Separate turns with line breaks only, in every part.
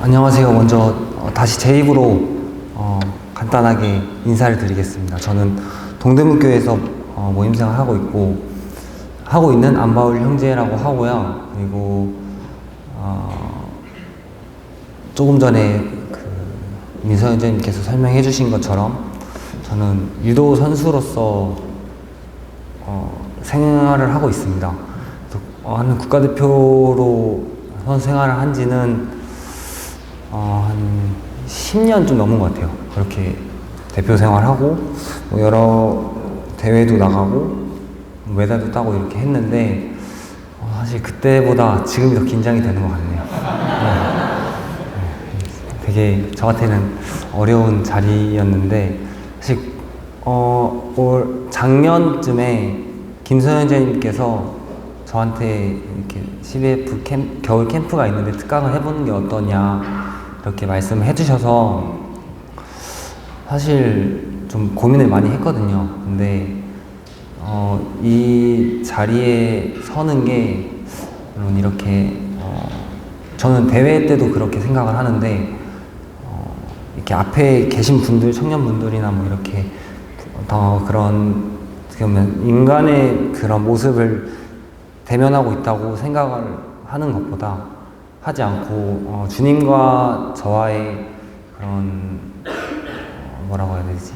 안녕하세요. 먼저 다시 제 입으로 간단하게 인사를 드리겠습니다. 저는 동대문교회에서 모임생활 하고 있는 안바울 형제라고 하고요. 그리고 조금 전에 민서 형제님께서 설명해 주신 것처럼 저는 유도 선수로서 생활을 하고 있습니다. 한 국가대표로 선수 생활을 한 지는 한 10년 좀 넘은 것 같아요. 그렇게 대표 생활하고 여러 대회도 나가고 메달도 따고 이렇게 했는데 사실 그때보다 지금이 더 긴장이 되는 것 같네요. 되게 저한테는 어려운 자리였는데 사실 올 작년쯤에 김소연 선생님께서 저한테 이렇게 CBF 겨울 캠프가 있는데 특강을 해보는 게 어떠냐 이렇게 말씀을 해주셔서 사실 좀 고민을 많이 했거든요. 근데 이 자리에 서는 게 물론 이렇게 저는 대회 때도 그렇게 생각을 하는데 이렇게 앞에 계신 분들, 청년분들이나 뭐 이렇게 더 그런 그러면 인간의 그런 모습을 대면하고 있다고 생각을 하는 것보다 하지 않고 주님과 저와의 그런 뭐라고 해야 되지?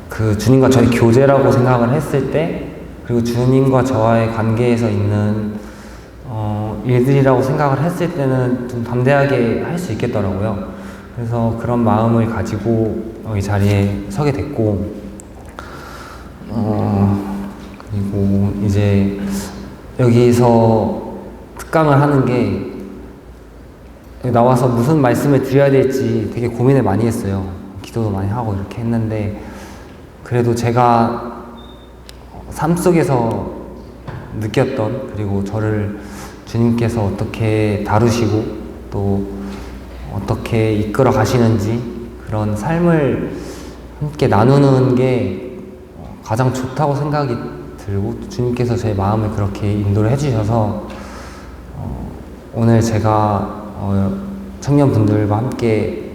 그 주님과 저의 교제라고 생각을 했을 때 그리고 주님과 저와의 관계에서 있는 일들이라고 생각을 했을 때는 좀 담대하게 할 수 있겠더라고요. 그래서 그런 마음을 가지고 이 자리에 서게 됐고 그리고 이제 여기서 특강을 하는 게 나와서 무슨 말씀을 드려야 될지 되게 고민을 많이 했어요. 기도도 많이 하고 이렇게 했는데 그래도 제가 삶 속에서 느꼈던 그리고 저를 주님께서 어떻게 다루시고 또 어떻게 이끌어 가시는지 그런 삶을 함께 나누는 게 가장 좋다고 생각이 들고 주님께서 제 마음을 그렇게 인도를 해주셔서 오늘 제가 청년분들과 함께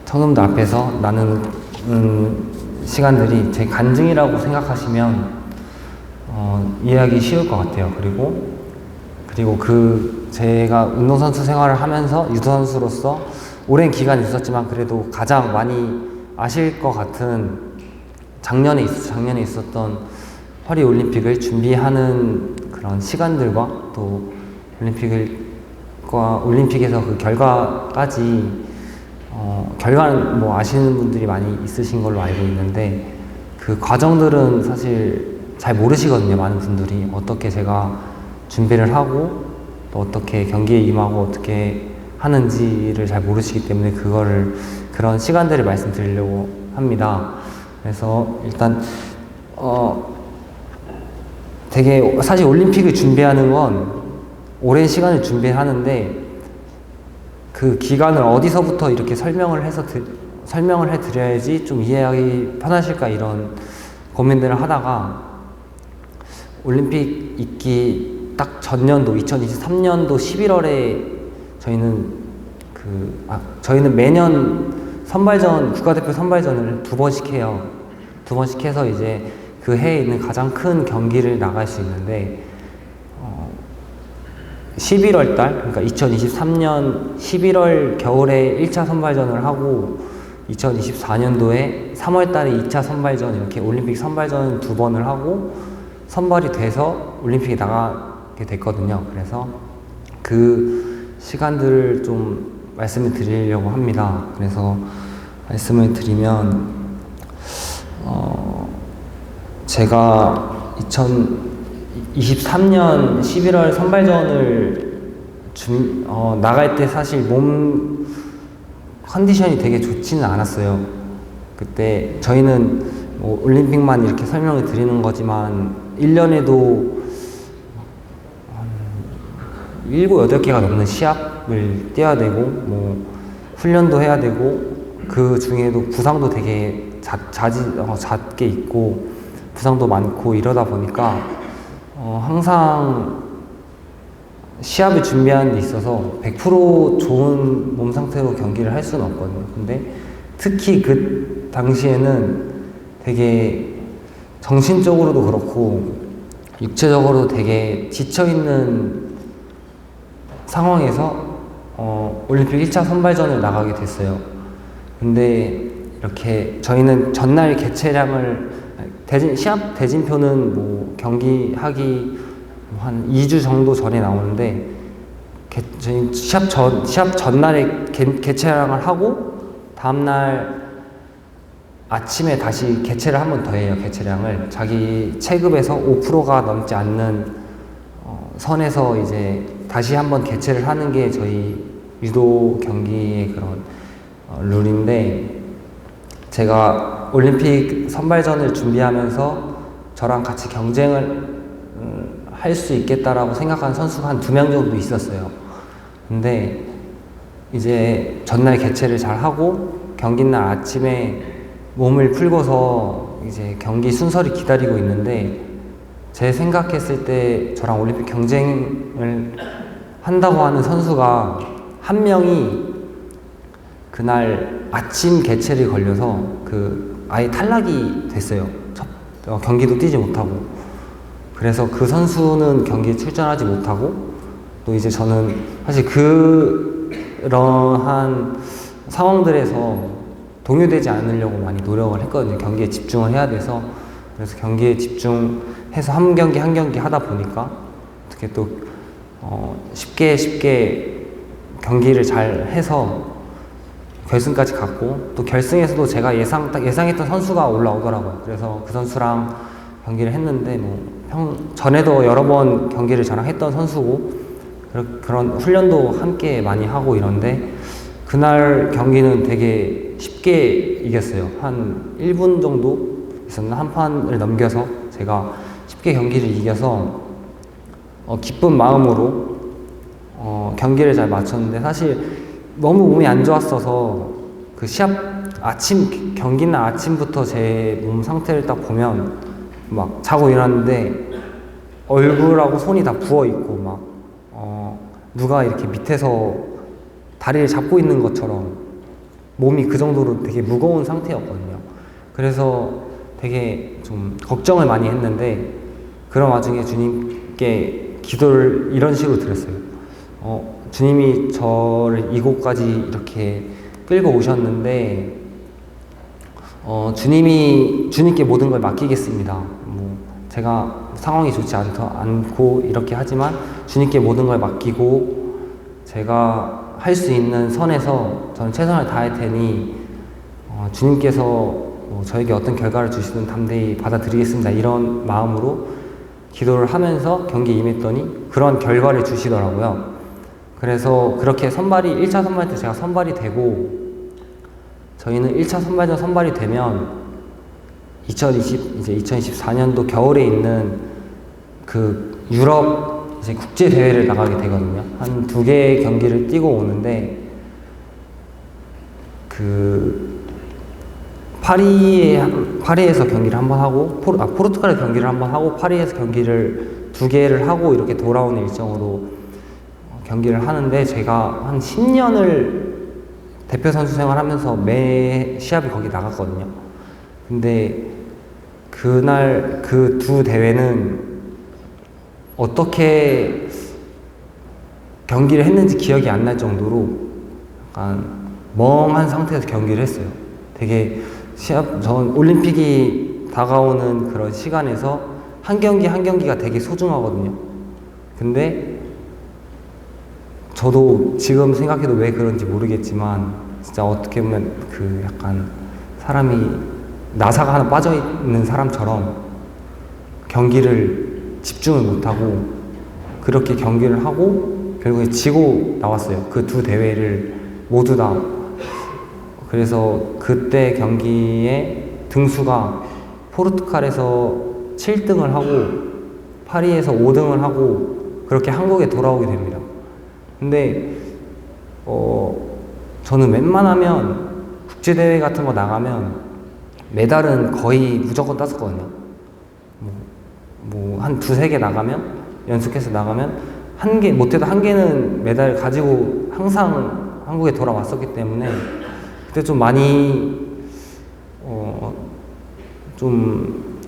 청년들 앞에서 나누는 시간들이 제 간증이라고 생각하시면 이해하기 쉬울 것 같아요. 그리고 제가 운동선수 생활을 하면서 유도선수로서 오랜 기간 있었지만 그래도 가장 많이 아실 것 같은 작년에 있었던 파리 올림픽을 준비하는 그런 시간들과 또 올림픽에서 그 결과까지 결과는 뭐 아시는 분들이 많이 있으신 걸로 알고 있는데 그 과정들은 사실 잘 모르시거든요. 많은 분들이 어떻게 제가 준비를 하고 또 어떻게 경기에 임하고 어떻게 하는지를 잘 모르시기 때문에 그런 시간들을 말씀드리려고 합니다. 그래서 일단 되게 사실 올림픽을 준비하는 건 오랜 시간을 준비하는데 그 기간을 어디서부터 이렇게 설명을 해드려야지 좀 이해하기 편하실까 이런 고민들을 하다가 올림픽 있기 딱 전년도 2023년도 11월에 저희는 매년 국가대표 선발전을 2번씩 해요. 2번씩 해서 이제 그 해에 있는 가장 큰 경기를 나갈 수 있는데 11월 달, 그러니까 2023년 11월 겨울에 1차 선발전을 하고 2024년도에 3월 달에 2차 선발전 이렇게 올림픽 선발전 2번을 하고 선발이 돼서 올림픽에 나가게 됐거든요. 그래서 그 시간들을 좀 말씀을 드리려고 합니다. 그래서 말씀을 드리면 제가 2023년 11월 선발전을 나갈 때 사실 몸 컨디션이 되게 좋지는 않았어요. 그때 저희는 뭐 올림픽만 이렇게 설명을 드리는 거지만 1년에도 7, 8개가 넘는 시합을 뛰어야 되고 뭐 훈련도 해야 되고 그 중에도 부상도 되게 잦게 있고 부상도 많고 이러다 보니까 항상 시합을 준비하는 데 있어서 100% 좋은 몸 상태로 경기를 할 수는 없거든요. 근데 특히 그 당시에는 되게 정신적으로도 그렇고 육체적으로도 되게 지쳐있는 상황에서 올림픽 1차 선발전을 나가게 됐어요. 근데 이렇게 저희는 전날 시합 대진표는 뭐 경기하기 한 2주 정도 전에 나오는데 저희 시합 전날에 개체량을 하고 다음날 아침에 다시 개체를 한 번 더 해요. 개체량을 자기 체급에서 5%가 넘지 않는 선에서 이제 다시 한 번 개체를 하는 게 저희 유도 경기의 그런 룰인데, 제가 올림픽 선발전을 준비하면서 저랑 같이 경쟁을 할 수 있겠다라고 생각하는 선수가 한 2명 정도 있었어요. 근데 이제 전날 개체를 잘 하고 경기날 아침에 몸을 풀고서 이제 경기 순서를 기다리고 있는데, 제 생각했을 때 저랑 올림픽 경쟁을 한다고 하는 선수가 한 명이 그날 아침 개체를 걸려서 아예 탈락이 됐어요. 경기도 뛰지 못하고. 그래서 그 선수는 경기에 출전하지 못하고, 또 이제 저는 사실 그러한 상황들에서 동요되지 않으려고 많이 노력을 했거든요. 경기에 집중을 해야 돼서. 그래서 경기에 집중해서 한 경기 한 경기 하다 보니까 어떻게 또 쉽게 경기를 잘 해서 결승까지 갔고, 또 결승에서도 제가 예상했던 선수가 올라오더라고요. 그래서 그 선수랑 경기를 했는데, 전에도 여러 번 경기를 저랑 했던 선수고, 그런 훈련도 함께 많이 하고 이런데, 그날 경기는 되게 쉽게 이겼어요. 한 1분 정도 있었나? 한 판을 넘겨서 제가 쉽게 경기를 이겨서 기쁜 마음으로 경기를 잘 마쳤는데, 사실 너무 몸이 안 좋았어서 그 경기날 아침부터 제 몸 상태를 딱 보면 막 자고 일어났는데 얼굴하고 손이 다 부어있고 누가 이렇게 밑에서 다리를 잡고 있는 것처럼 몸이 그 정도로 되게 무거운 상태였거든요. 그래서 되게 좀 걱정을 많이 했는데, 그런 와중에 주님께 기도를 이런 식으로 드렸어요. 주님이 저를 이곳까지 이렇게 끌고 오셨는데, 주님께 모든 걸 맡기겠습니다. 제가 상황이 좋지 않고 이렇게 하지만 주님께 모든 걸 맡기고 제가 할 수 있는 선에서 저는 최선을 다할 테니 주님께서 저에게 어떤 결과를 주시든 담대히 받아들이겠습니다. 이런 마음으로 기도를 하면서 경기에 임했더니 그런 결과를 주시더라고요. 그래서 그렇게 1차 선발 때 제가 선발이 되고, 저희는 1차 선발전 선발이 되면 2024년도 겨울에 있는 그 유럽 이제 국제 대회를 나가게 되거든요. 한 2개의 경기를 뛰고 오는데, 파리에서 경기를 한번 하고, 포르투갈에 경기를 한번 하고, 파리에서 경기를 2개를 하고 이렇게 돌아오는 일정으로 경기를 하는데, 제가 한 10년을 대표 선수 생활하면서 매 시합을 거기 나갔거든요. 근데 그날 그 2 대회는 어떻게 경기를 했는지 기억이 안 날 정도로 약간 멍한 상태에서 경기를 했어요. 되게 전 올림픽이 다가오는 그런 시간에서 한 경기 한 경기가 되게 소중하거든요. 근데 저도 지금 생각해도 왜 그런지 모르겠지만, 진짜 어떻게 보면 약간 사람이 나사가 하나 빠져있는 사람처럼 경기를 집중을 못하고 그렇게 경기를 하고 결국에 지고 나왔어요. 그 2 대회를 모두 다. 그래서 그때 경기에 등수가 포르투갈에서 7등을 하고 파리에서 5등을 하고 그렇게 한국에 돌아오게 됩니다. 근데 저는 웬만하면 국제대회 같은 거 나가면 메달은 거의 무조건 땄었거든요. 한 2-3개 나가면, 연속해서 나가면 못해도 한 개는 메달 가지고 항상 한국에 돌아왔었기 때문에 그때 좀 많이 좀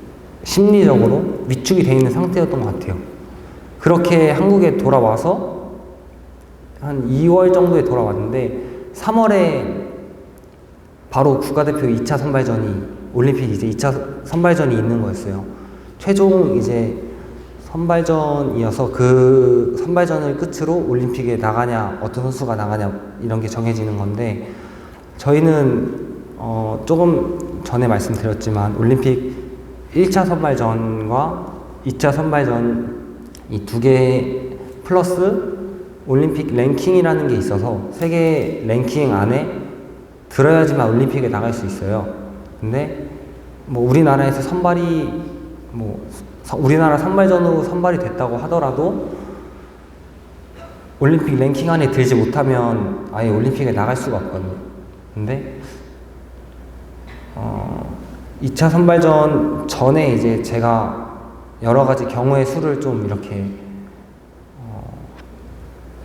심리적으로 위축이 돼 있는 상태였던 것 같아요. 그렇게 한국에 돌아와서 한 2월 정도에 돌아왔는데 3월에 바로 국가대표 2차 선발전이 올림픽 이제 2차 선발전이 있는 거였어요. 최종 이제 선발전이어서 그 선발전을 끝으로 올림픽에 나가냐, 어떤 선수가 나가냐 이런 게 정해지는 건데 저희는 조금 전에 말씀드렸지만 올림픽 1차 선발전과 2차 선발전 이 두 개 플러스 올림픽 랭킹이라는 게 있어서 세계 랭킹 안에 들어야지만 올림픽에 나갈 수 있어요. 근데 뭐 우리나라에서 우리나라 선발전으로 선발이 됐다고 하더라도 올림픽 랭킹 안에 들지 못하면 아예 올림픽에 나갈 수가 없거든요. 근데 2차 선발전 전에 이제 제가 여러 가지 경우의 수를 좀 이렇게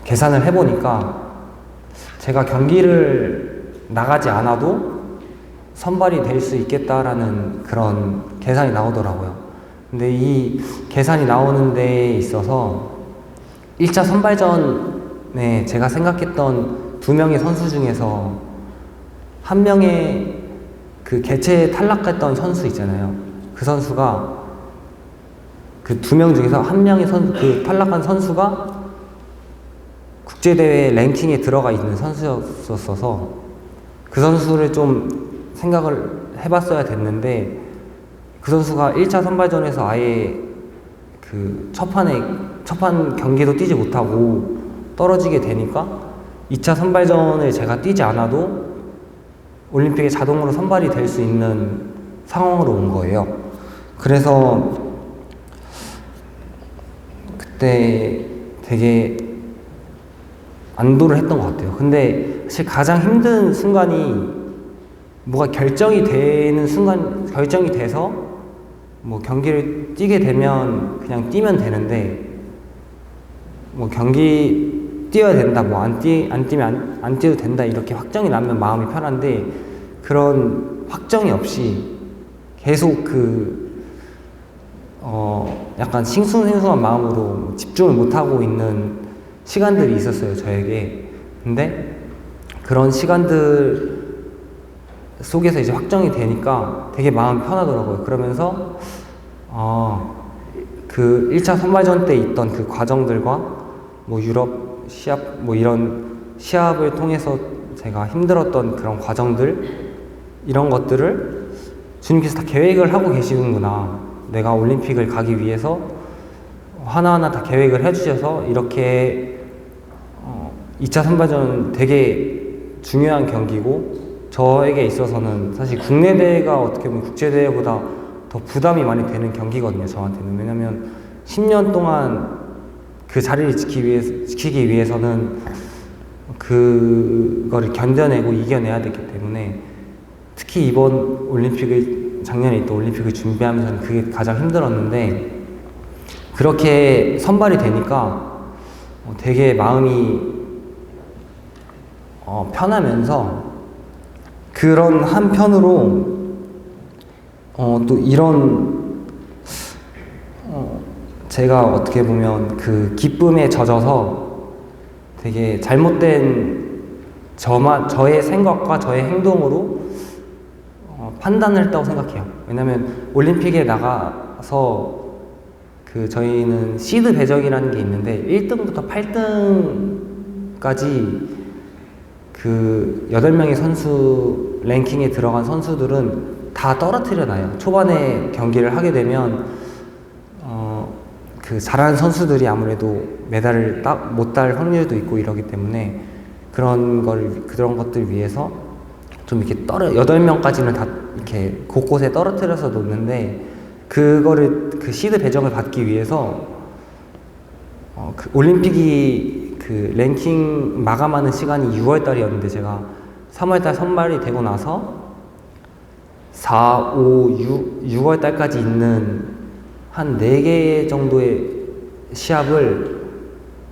계산을 해보니까 제가 경기를 나가지 않아도 선발이 될 수 있겠다라는 그런 계산이 나오더라고요. 근데 이 계산이 나오는 데 있어서 1차 선발전에 제가 생각했던 2명의 선수 중에서 한 명의 그 개최에 탈락했던 선수 있잖아요. 그 선수가 그 2명 중에서 한 명의 그 탈락한 선수가 국제대회 랭킹에 들어가 있는 선수였어서 그 선수를 좀 생각을 해봤어야 됐는데 그 선수가 1차 선발전에서 아예 그 첫판 경기도 뛰지 못하고 떨어지게 되니까 2차 선발전을 제가 뛰지 않아도 올림픽에 자동으로 선발이 될 수 있는 상황으로 온 거예요. 그래서 그때 되게 안도를 했던 것 같아요. 근데 사실 가장 힘든 순간이 뭐가 결정이 돼서 뭐 경기를 뛰게 되면 그냥 뛰면 되는데 뭐 경기 뛰어야 된다, 뭐 안 뛰면 안 뛰어도 된다 이렇게 확정이 나면 마음이 편한데 그런 확정이 없이 계속 약간 싱숭생숭한 마음으로 집중을 못하고 있는 시간들이 있었어요, 저에게. 근데 그런 시간들 속에서 이제 확정이 되니까 되게 마음이 편하더라고요. 그러면서 그 1차 선발전 때 있던 그 과정들과 뭐 유럽 시합 뭐 이런 시합을 통해서 제가 힘들었던 그런 과정들 이런 것들을 주님께서 다 계획을 하고 계시는구나. 내가 올림픽을 가기 위해서 하나하나 다 계획을 해주셔서 이렇게 2차 선발전 되게 중요한 경기고 저에게 있어서는 사실 국내 대회가 어떻게 보면 국제 대회보다 더 부담이 많이 되는 경기거든요, 저한테는. 왜냐면 10년 동안 그 자리를 지키기 위해서는 그거를 견뎌내고 이겨내야 되기 때문에 특히 이번 작년에 있던 올림픽을 준비하면서는 그게 가장 힘들었는데 그렇게 선발이 되니까 되게 마음이 편하면서 그런 한편으로 또 이런 제가 어떻게 보면 그 기쁨에 젖어서 되게 잘못된 저의 생각과 저의 행동으로 판단을 했다고 생각해요. 왜냐면 올림픽에 나가서 저희는 시드 배정이라는 게 있는데 1등부터 8등까지 그 8명의 선수 랭킹에 들어간 선수들은 다 떨어뜨려놔요. 초반에 경기를 하게 되면 그 잘하는 선수들이 아무래도 메달을 못 딸 확률도 있고 이러기 때문에 그런 것들 위해서 좀 이렇게 8명까지는 다 이렇게 곳곳에 떨어뜨려서 놓는데 그 시드 배정을 받기 위해서 그 올림픽이 그 랭킹 마감하는 시간이 6월 달이었는데 제가 3월 달 선발이 되고 나서 4, 5, 6월 달까지 있는 한 4개 정도의 시합을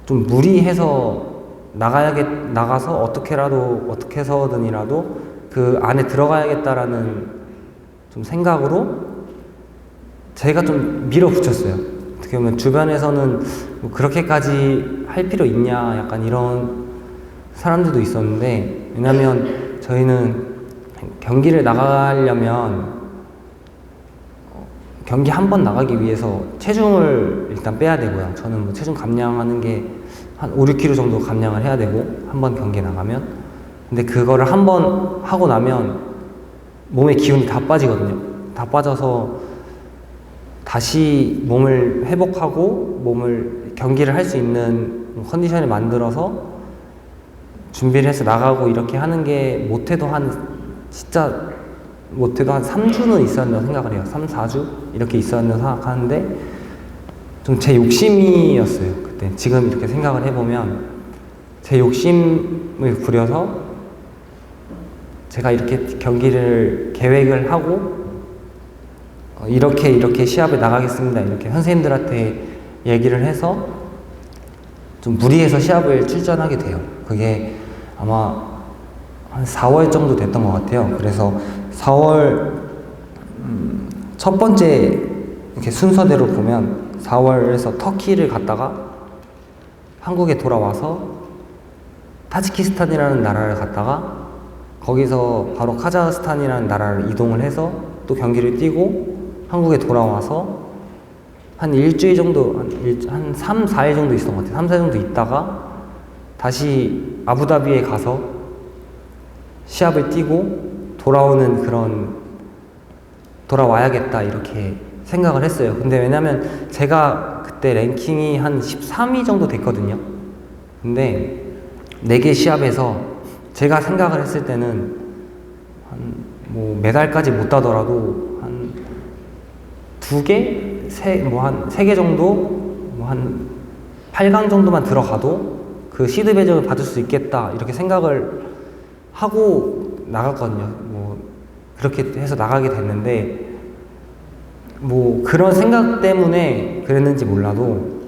좀 무리해서 나가서 어떻게 해서든이라도 그 안에 들어가야겠다라는 좀 생각으로 제가 좀 밀어붙였어요. 어떻게 보면 주변에서는 뭐 그렇게까지 할 필요 있냐 약간 이런 사람들도 있었는데, 왜냐면 저희는 경기를 나가려면 경기 한 번 나가기 위해서 체중을 일단 빼야 되고요. 저는 뭐 체중 감량하는 게 한 5, 6kg 정도 감량을 해야 되고, 한 번 경기에 나가면. 근데 그거를 한 번 하고 나면 몸의 기운이 다 빠지거든요. 다 빠져서 다시 몸을 회복하고 몸을 경기를 할 수 있는 컨디션을 만들어서 준비를 해서 나가고 이렇게 하는 게 진짜 못해도 한 3주는 있어야 된다고 생각을 해요. 3, 4주? 이렇게 있어야 된다고 생각하는데, 좀 제 욕심이었어요, 그때. 지금 이렇게 생각을 해보면, 제 욕심을 부려서 제가 이렇게 경기를 계획을 하고, 이렇게 시합에 나가겠습니다. 이렇게 선생님들한테 얘기를 해서 좀 무리해서 시합을 출전하게 돼요. 그게 아마 한 4월 정도 됐던 것 같아요. 그래서 4월 첫 번째 이렇게 순서대로 보면 4월에서 터키를 갔다가 한국에 돌아와서 타지키스탄이라는 나라를 갔다가 거기서 바로 카자흐스탄이라는 나라를 이동을 해서 또 경기를 뛰고 한국에 돌아와서 한 일주일 정도, 한 3, 4일 정도 있었던 것 같아요. 3, 4일 정도 있다가 다시 아부다비에 가서 시합을 뛰고 돌아와야겠다 이렇게 생각을 했어요. 근데 왜냐면 제가 그때 랭킹이 한 13위 정도 됐거든요. 근데 4개 시합에서 제가 생각을 했을 때는 뭐 메달까지 못 따더라도 한 2개? 한 3개 정도? 뭐 한 8강 정도만 들어가도 그 시드 배정을 받을 수 있겠다 이렇게 생각을 하고 나갔거든요. 뭐 그렇게 해서 나가게 됐는데, 뭐 그런 생각 때문에 그랬는지 몰라도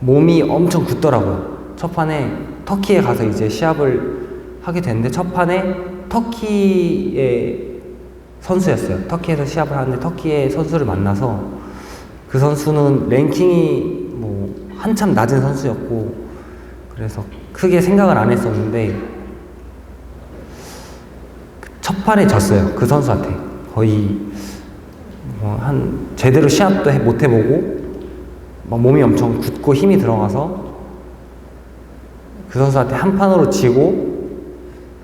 몸이 엄청 굳더라고요. 첫 판에 터키에 가서 이제 시합을 하게 됐는데, 첫 판에 터키의 선수였어요. 터키에서 시합을 하는데 터키의 선수를 만나서 그 선수는 랭킹이 뭐 한참 낮은 선수였고, 그래서 크게 생각을 안 했었는데 첫 판에 졌어요. 그 선수한테. 거의 제대로 시합도 못 해보고 막 몸이 엄청 굳고 힘이 들어가서 그 선수한테 한 판으로 지고,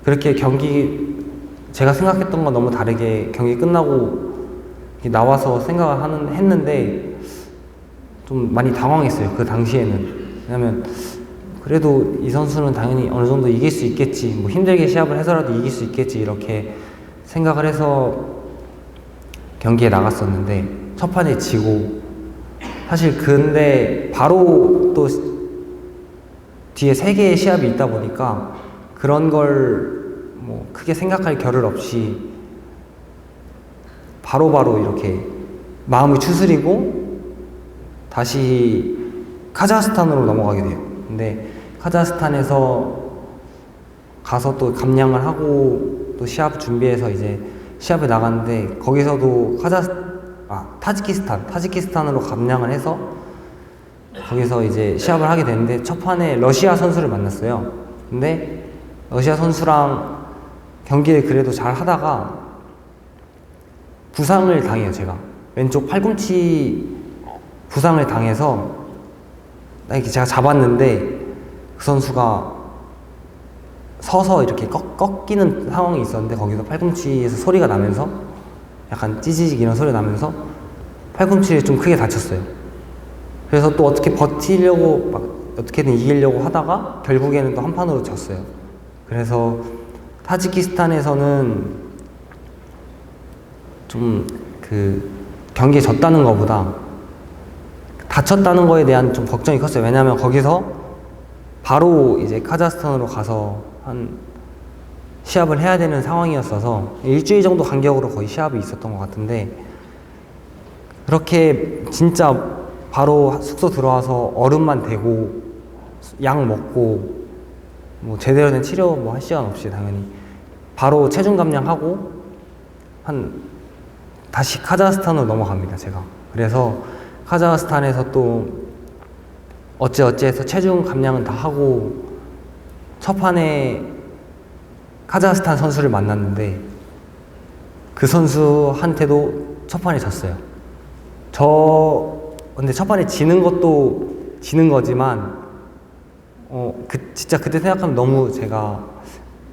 그렇게 제가 생각했던 건 너무 다르게 경기 끝나고 나와서 생각을 했는데 좀 많이 당황했어요. 그 당시에는. 왜냐면 그래도 이 선수는 당연히 어느 정도 이길 수 있겠지, 뭐 힘들게 시합을 해서라도 이길 수 있겠지 이렇게 생각을 해서 경기에 나갔었는데 첫 판에 지고, 사실 근데 바로 또 뒤에 3개의 시합이 있다 보니까 그런 걸 뭐 크게 생각할 겨를 없이 바로바로 이렇게 마음을 추스리고 다시 카자흐스탄으로 넘어가게 돼요. 근데 카자흐스탄에서 가서 또 감량을 하고 또 시합 준비해서 이제 시합에 나갔는데, 거기서도 타지키스탄으로 감량을 해서 거기서 이제 시합을 하게 됐는데, 첫 판에 러시아 선수를 만났어요. 근데 러시아 선수랑 경기를 그래도 잘 하다가 부상을 당해요. 제가 왼쪽 팔꿈치 부상을 당해서 이렇게 제가 잡았는데 그 선수가 서서 이렇게 꺾이는 상황이 있었는데, 거기서 팔꿈치에서 소리가 나면서 약간 찌지직 이런 소리가 나면서 팔꿈치를 좀 크게 다쳤어요. 그래서 또 어떻게 버티려고 어떻게든 이기려고 하다가 결국에는 또 한 판으로 졌어요. 그래서 타지키스탄에서는 좀 경기에 졌다는 것보다 다쳤다는 거에 대한 좀 걱정이 컸어요. 왜냐하면 거기서 바로 이제 카자흐스탄으로 가서 시합을 해야 되는 상황이었어서 일주일 정도 간격으로 거의 시합이 있었던 것 같은데, 그렇게 진짜 바로 숙소 들어와서 얼음만 대고 약 먹고 뭐 제대로 된 치료 뭐 할 시간 없이 당연히 바로 체중 감량하고 다시 카자흐스탄으로 넘어갑니다, 제가. 그래서 카자흐스탄에서 또 어찌어찌해서 체중 감량은 다 하고 첫 판에 카자흐스탄 선수를 만났는데 그 선수한테도 첫 판에 졌어요. 근데 첫 판에 지는 것도 지는 거지만 진짜 그때 생각하면 너무 제가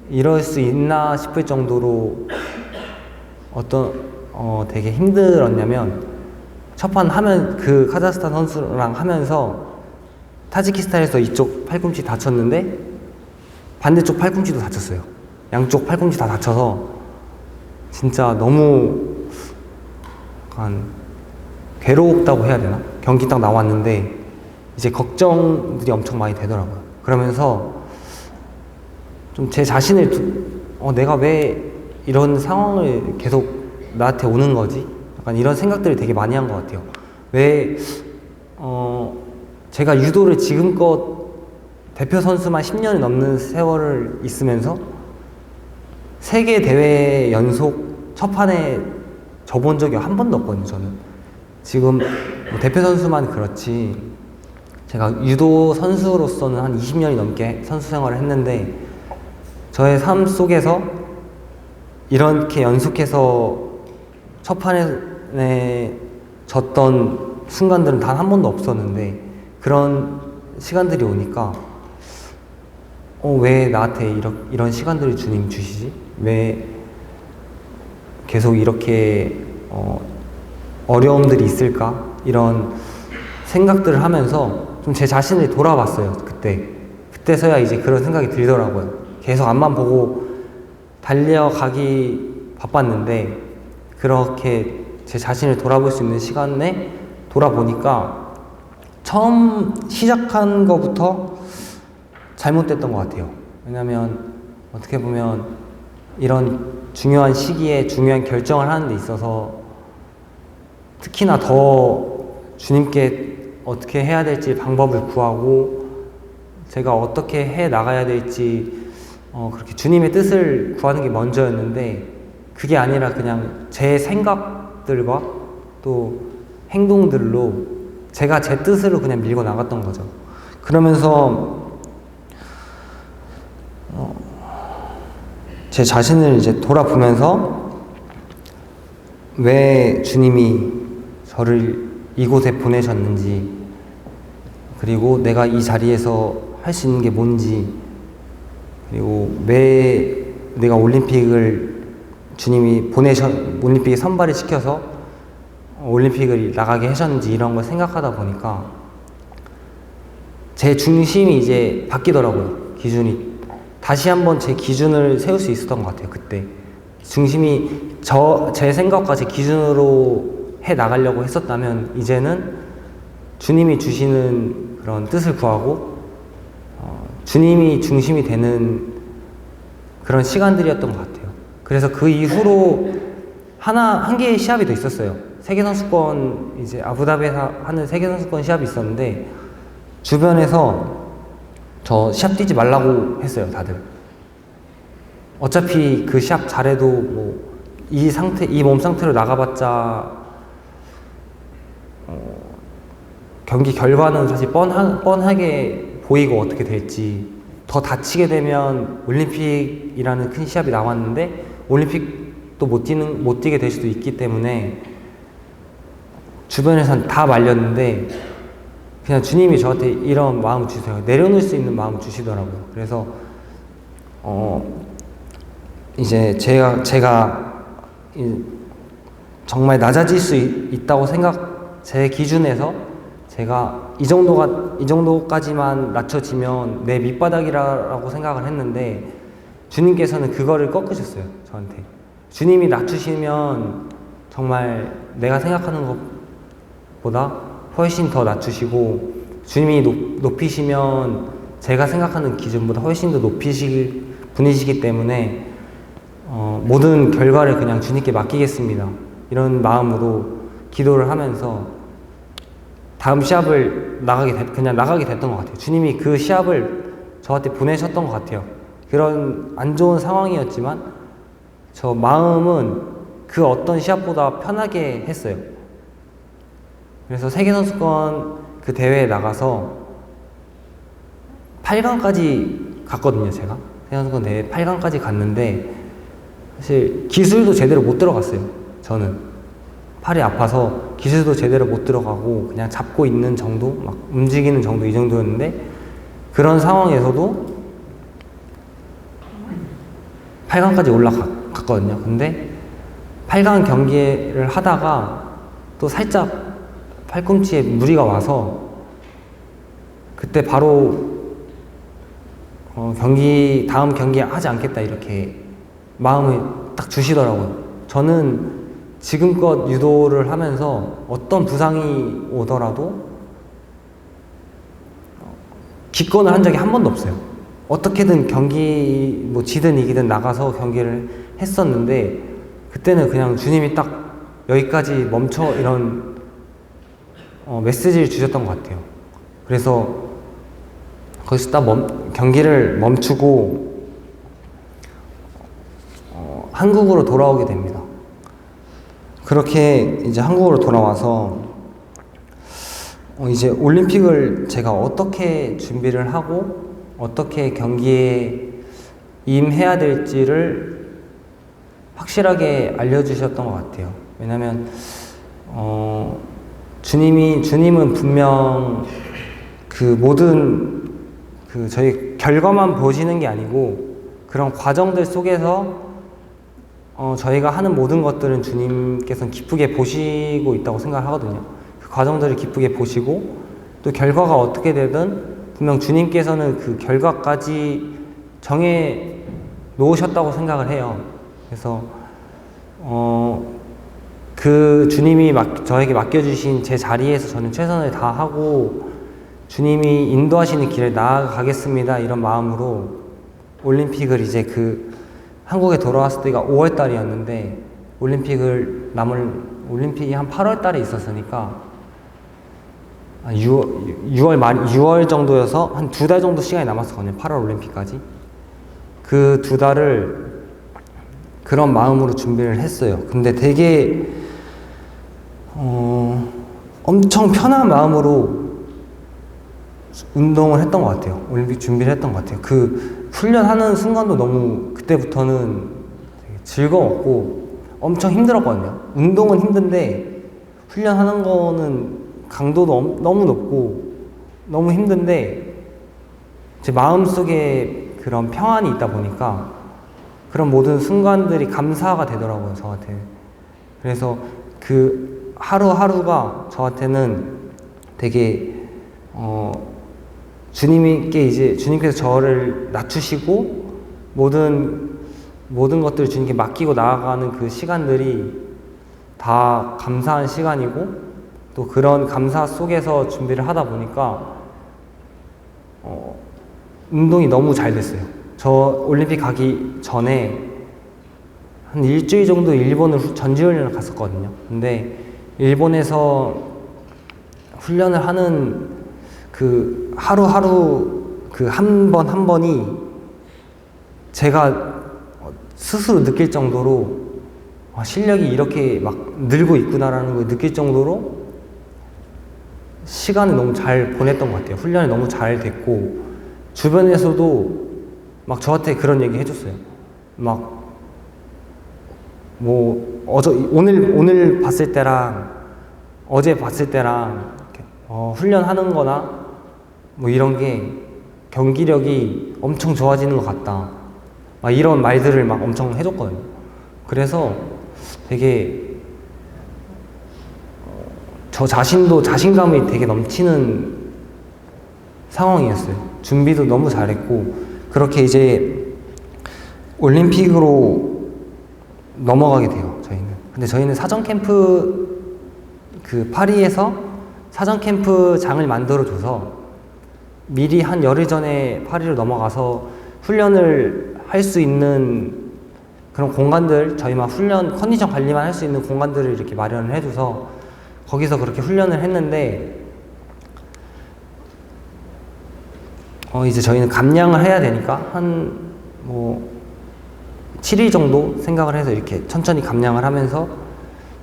이럴 수 있나 싶을 정도로 되게 힘들었냐면 첫 판 하면 그 카자흐스탄 선수랑 하면서 타지키스탄에서 이쪽 팔꿈치 다쳤는데 반대쪽 팔꿈치도 다쳤어요. 양쪽 팔꿈치 다 다쳐서 진짜 너무 약간 괴롭다고 해야 되나? 경기 딱 나왔는데 이제 걱정들이 엄청 많이 되더라고요. 그러면서 좀 제 자신을 내가 왜 이런 상황을 계속 나한테 오는 거지? 약간 이런 생각들을 되게 많이 한 것 같아요. 왜 제가 유도를 지금껏 대표 선수만 10년이 넘는 세월을 있으면서 세계 대회 연속 첫 판에 져본 적이 한 번도 없거든요, 저는. 지금 뭐 대표 선수만 그렇지 제가 유도 선수로서는 한 20년이 넘게 선수 생활을 했는데 저의 삶 속에서 이렇게 연속해서 첫 판에 졌던 순간들은 단 한 번도 없었는데 그런 시간들이 오니까 왜 나한테 이런 시간들을 주님 주시지? 왜 계속 이렇게 어려움들이 있을까? 이런 생각들을 하면서 좀 제 자신을 돌아봤어요. 그때서야 이제 그런 생각이 들더라고요. 계속 앞만 보고 달려가기 바빴는데 그렇게 제 자신을 돌아볼 수 있는 시간에 돌아보니까 처음 시작한 것부터 잘못됐던 것 같아요. 왜냐면 어떻게 보면 이런 중요한 시기에 중요한 결정을 하는 데 있어서 특히나 더 주님께 어떻게 해야 될지 방법을 구하고 제가 어떻게 해 나가야 될지 그렇게 주님의 뜻을 구하는 게 먼저였는데 그게 아니라 그냥 제 생각들과 또 행동들로 제가 제 뜻으로 그냥 밀고 나갔던 거죠. 그러면서 제 자신을 이제 돌아보면서 왜 주님이 저를 이곳에 보내셨는지 그리고 내가 이 자리에서 할 수 있는 게 뭔지 그리고 왜 내가 올림픽을 주님이 올림픽에 선발을 시켜서 올림픽을 나가게 하셨는지 이런 걸 생각하다 보니까 제 중심이 이제 바뀌더라고요. 기준이 다시 한번 제 기준을 세울 수 있었던 것 같아요. 그때 중심이 제 생각과 제 기준으로 해 나가려고 했었다면 이제는 주님이 주시는 그런 뜻을 구하고 주님이 중심이 되는 그런 시간들이었던 것 같아요. 그래서 그 이후로 한 개의 시합이 더 있었어요. 세계선수권 이제 아부다비에서 하는 세계선수권 시합이 있었는데 주변에서 저 시합 뛰지 말라고 했어요, 다들. 어차피 그 시합 잘해도 뭐 이 몸 상태로 나가봤자 경기 결과는 사실 뻔하게 보이고 어떻게 될지 더 다치게 되면 올림픽이라는 큰 시합이 나왔는데 올림픽도 못 뛰게 될 수도 있기 때문에 주변에선 다 말렸는데 그냥 주님이 저한테 이런 마음을 주세요. 내려놓을 수 있는 마음을 주시더라고요. 그래서 이제 제가 정말 낮아질 수 있다고 제 기준에서 제가 이 정도까지만 낮춰지면 내 밑바닥이라고 생각을 했는데 주님께서는 그거를 꺾으셨어요, 저한테. 주님이 낮추시면 정말 내가 생각하는 것보다 훨씬 더 낮추시고 주님이 높이시면 제가 생각하는 기준보다 훨씬 더 높이실 분이시기 때문에 모든 결과를 그냥 주님께 맡기겠습니다. 이런 마음으로 기도를 하면서 다음 시합을 그냥 나가게 됐던 것 같아요. 주님이 그 시합을 저한테 보내셨던 것 같아요. 그런 안 좋은 상황이었지만 저 마음은 그 어떤 시합보다 편하게 했어요. 그래서 세계선수권 그 대회에 나가서 8강까지 갔거든요, 제가. 세계선수권 대회 8강까지 갔는데 사실 기술도 제대로 못 들어갔어요. 저는 팔이 아파서 기술도 제대로 못 들어가고 그냥 잡고 있는 정도, 막 움직이는 정도, 이 정도였는데 그런 상황에서도 8강까지 올라갔거든요. 근데 8강 경기를 하다가 또 살짝 팔꿈치에 무리가 와서 그때 바로 다음 경기 하지 않겠다 이렇게 마음을 딱 주시더라고요. 저는 지금껏 유도를 하면서 어떤 부상이 오더라도 기권을 한 적이 한 번도 없어요. 어떻게든 경기 뭐 지든 이기든 나가서 경기를 했었는데 그때는 그냥 주님이 딱 여기까지 멈춰 이런 메시지를 주셨던 것 같아요. 그래서 거기서 딱 경기를 멈추고 한국으로 돌아오게 됩니다. 그렇게 이제 한국으로 돌아와서 이제 올림픽을 제가 어떻게 준비를 하고 어떻게 경기에 임해야 될지를 확실하게 알려주셨던 것 같아요. 왜냐면 주님은 분명 그 모든 저희 결과만 보시는 게 아니고 그런 과정들 속에서 저희가 하는 모든 것들은 주님께서는 기쁘게 보시고 있다고 생각하거든요. 그 과정들을 기쁘게 보시고 또 결과가 어떻게 되든 분명 주님께서는 그 결과까지 정해 놓으셨다고 생각을 해요. 그래서 그 주님이 저에게 맡겨주신 제 자리에서 저는 최선을 다하고 주님이 인도하시는 길을 나아가겠습니다 이런 마음으로 올림픽을 이제 한국에 돌아왔을 때가 5월 달이었는데 올림픽이 한 8월 달에 있었으니까 6월 정도여서 한 2달 정도 시간이 남았었거든요. 8월 올림픽까지. 그 2달을 그런 마음으로 준비를 했어요. 근데 되게 엄청 편한 마음으로 운동을 했던 것 같아요. 올림픽 준비를 했던 것 같아요. 그 훈련하는 순간도 너무 그때부터는 되게 즐거웠고 엄청 힘들었거든요. 운동은 힘든데 훈련하는 거는 강도도 너무 높고 너무 힘든데 제 마음속에 그런 평안이 있다 보니까 그런 모든 순간들이 감사가 되더라고요, 저한테. 그래서 그 하루하루가 저한테는 되게 주님께서 저를 낮추시고 모든 것들을 주님께 맡기고 나아가는 그 시간들이 다 감사한 시간이고 또 그런 감사 속에서 준비를 하다 보니까 운동이 너무 잘 됐어요. 저 올림픽 가기 전에 한 일주일 정도 일본을 전지훈련을 갔었거든요. 근데 일본에서 훈련을 하는 그 하루하루 그 한 번 한 번이 제가 스스로 느낄 정도로 실력이 이렇게 막 늘고 있구나라는 걸 느낄 정도로 시간을 너무 잘 보냈던 것 같아요. 훈련이 너무 잘 됐고 주변에서도 막 저한테 그런 얘기 해줬어요. 막 뭐 오늘 봤을 때랑 어제 봤을 때랑 훈련하는 거나 뭐 이런 게 경기력이 엄청 좋아지는 것 같다. 막 이런 말들을 막 엄청 해줬거든요. 그래서 되게 저 자신도 자신감이 되게 넘치는 상황이었어요. 준비도 너무 잘했고 그렇게 이제 올림픽으로 넘어가게 돼요. 근데 저희는 사전 캠프 파리에서 사전 캠프장을 만들어줘서 미리 한 열흘 전에 파리로 넘어가서 훈련을 할 수 있는 그런 공간들, 저희만 컨디션 관리만 할 수 있는 공간들을 이렇게 마련을 해줘서 거기서 그렇게 훈련을 했는데 이제 저희는 감량을 해야 되니까 한 뭐 7일 정도 생각을 해서 이렇게 천천히 감량을 하면서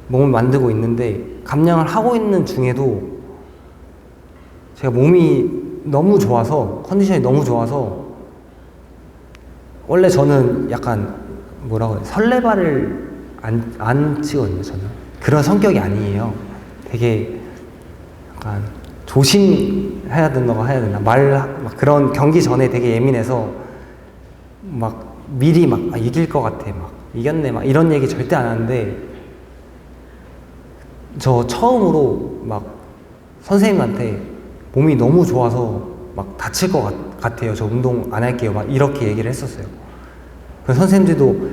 몸을 만들고 있는데, 감량을 하고 있는 중에도 제가 몸이 너무 좋아서, 컨디션이 너무 좋아서, 원래 저는 약간 뭐라고 해요, 설레발을 안 치거든요. 저는 그런 성격이 아니에요. 되게 약간 조심해야 된다고 해야 되나, 막 그런 경기 전에 되게 예민해서 막 미리 막 이길 것 같아, 막 이겼네, 막 이런 얘기 절대 안 하는데, 저 처음으로 막 선생님한테 몸이 너무 좋아서 막 다칠 것 같아요, 저 운동 안 할게요, 막 이렇게 얘기를 했었어요. 그 선생님들도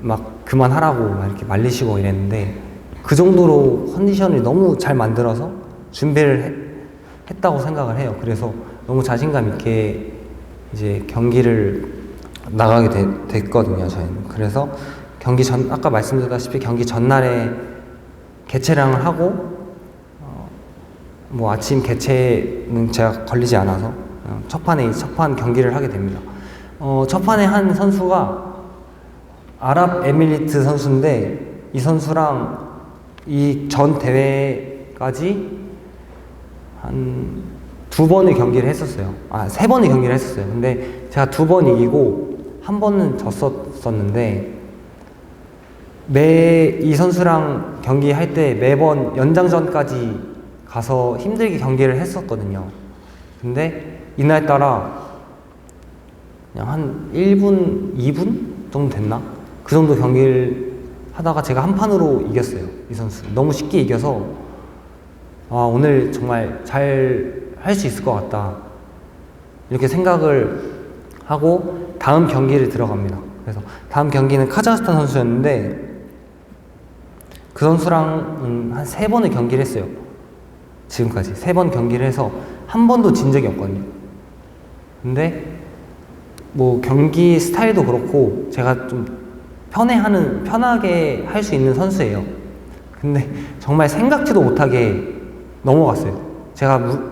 막 그만하라고 막 이렇게 말리시고 이랬는데, 그 정도로 컨디션을 너무 잘 만들어서 준비를 했다고 생각을 해요. 그래서 너무 자신감 있게 이제 경기를 나가게 됐거든요, 저희는. 그래서 경기 전, 아까 말씀드렸다시피 경기 전날에 개체량을 하고, 뭐 아침 개체는 제가 걸리지 않아서 첫 판 경기를 하게 됩니다. 첫 판에 한 선수가 아랍에미리트 선수인데, 이 선수랑 이 전 대회까지 한 2번의 경기를 했었어요. 3번의 경기를 했었어요. 근데 제가 2번 이기고 1번은 졌었는데, 이 선수랑 경기할 때 매번 연장전까지 가서 힘들게 경기를 했었거든요. 근데 이날따라 그냥 한 1분, 2분 정도 됐나? 그 정도 경기를 하다가 제가 한 판으로 이겼어요, 이 선수. 너무 쉽게 이겨서 오늘 정말 잘 할 수 있을 것 같다, 이렇게 생각을 하고 다음 경기를 들어갑니다. 그래서 다음 경기는 카자흐스탄 선수였는데, 그 선수랑 한 3번의 경기를 했어요. 지금까지 3번 경기를 해서 한 번도 진 적이 없거든요. 근데 뭐 경기 스타일도 그렇고 제가 좀 편하게 할 수 있는 선수예요. 근데 정말 생각지도 못하게 넘어갔어요. 제가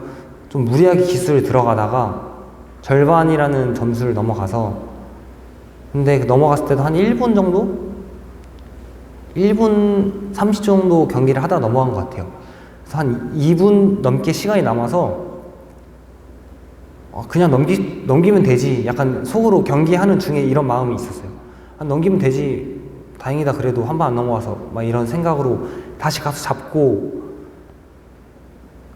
좀 무리하게 기술을 들어가다가 절반이라는 점수를 넘어가서, 근데 넘어갔을 때도 한 1분 정도? 1분 30초 정도 경기를 하다가 넘어간 것 같아요. 그래서 한 2분 넘게 시간이 남아서 그냥 넘기면 되지, 약간 속으로 경기하는 중에 이런 마음이 있었어요. 넘기면 되지, 다행이다, 그래도 한 번 안 넘어와서, 막 이런 생각으로 다시 가서 잡고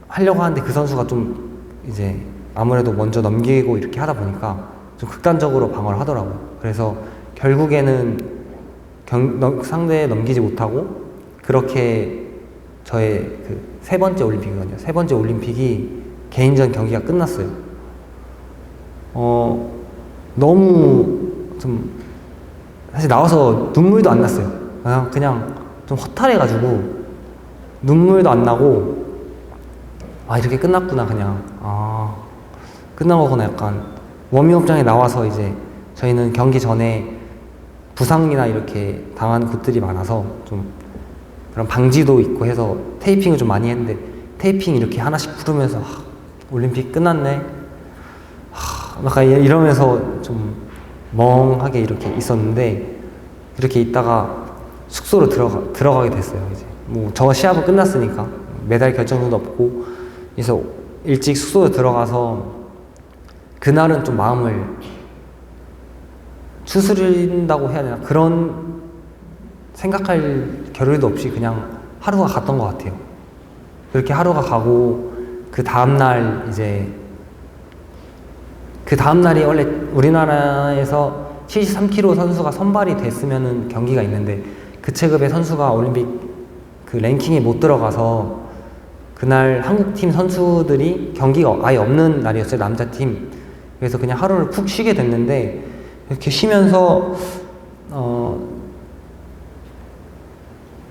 하려고 하는데, 그 선수가 좀 이제 아무래도 먼저 넘기고 이렇게 하다 보니까 좀 극단적으로 방어를 하더라고요. 그래서 결국에는 상대에 넘기지 못하고, 그렇게 저의 그 3번째 올림픽이거든요. 3번째 올림픽이 개인전 경기가 끝났어요. 너무 좀 사실 나와서 눈물도 안 났어요. 그냥 좀 허탈해가지고 눈물도 안 나고, 이렇게 끝났구나, 그냥. 끝난 거구나. 약간 워밍업장에 나와서 이제 저희는 경기 전에 부상이나 이렇게 당한 곳들이 많아서 좀 그런 방지도 있고 해서 테이핑을 좀 많이 했는데, 테이핑 이렇게 하나씩 풀으면서 올림픽 끝났네, 약간 이러면서 좀 멍하게 이렇게 있었는데, 이렇게 있다가 숙소로 들어가게 됐어요. 이제 뭐 저 시합은 끝났으니까 메달 결정전도 없고, 그래서 일찍 숙소에 들어가서 그날은 좀 마음을 추스린다고 해야 되나, 그런 생각할 겨를도 없이 그냥 하루가 갔던 것 같아요. 그렇게 하루가 가고, 그 다음날 그 다음날이 원래 우리나라에서 73kg 선수가 선발이 됐으면 경기가 있는데, 그 체급의 선수가 올림픽 그 랭킹에 못 들어가서 그날 한국팀 선수들이 경기가 아예 없는 날이었어요, 남자팀. 그래서 그냥 하루를 푹 쉬게 됐는데, 이렇게 쉬면서